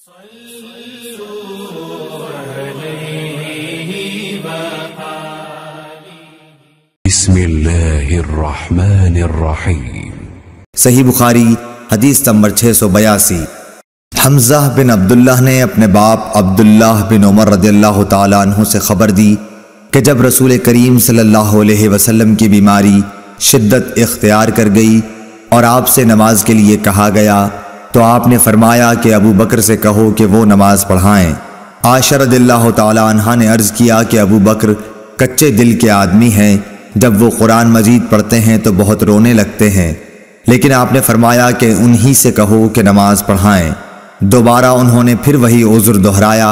بسم اللہ الرحمن الرحیم۔ صحیح بخاری حدیث نمبر 682۔ حمزہ بن عبداللہ نے اپنے باپ عبداللہ بن عمر رضی اللہ تعالیٰ عنہ سے خبر دی کہ جب رسول کریم صلی اللہ علیہ وسلم کی بیماری شدت اختیار کر گئی اور آپ سے نماز کے لیے کہا گیا تو آپ نے فرمایا کہ ابو بکر سے کہو کہ وہ نماز پڑھائیں۔ عائشہ رضی اللہ تعالیٰ عنہ نے عرض کیا کہ ابو بکر کچے دل کے آدمی ہیں، جب وہ قرآن مجید پڑھتے ہیں تو بہت رونے لگتے ہیں، لیکن آپ نے فرمایا کہ انہی سے کہو کہ نماز پڑھائیں۔ دوبارہ انہوں نے پھر وہی عذر دہرایا۔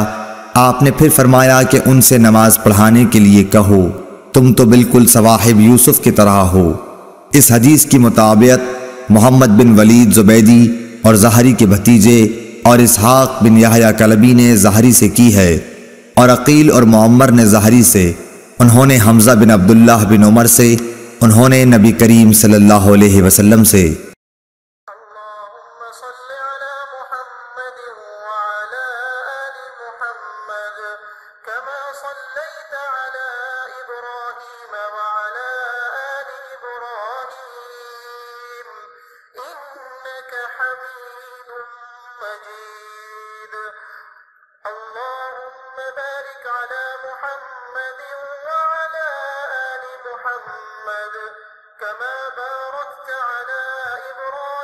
آپ نے پھر فرمایا کہ ان سے نماز پڑھانے کے لیے کہو، تم تو بالکل صواحب یوسف کی طرح ہو۔ اس حدیث کی مطابقت محمد بن ولید زبیدی اور زہری کے بھتیجے اور اسحاق بن یحییٰ کلبی نے زہری سے کی ہے، اور عقیل اور معمر نے زہری سے، انہوں نے حمزہ بن عبداللہ بن عمر سے، انہوں نے نبی کریم صلی اللہ علیہ وسلم سے۔ اللہم صل علی محمد وعلی آل محمد کما صلیت علی ابراہیم وعلی آل ابراہیم انک حمید مجید۔ اللہم بارک علی محمد وعلی آل محمد كما باركت على إبراهيم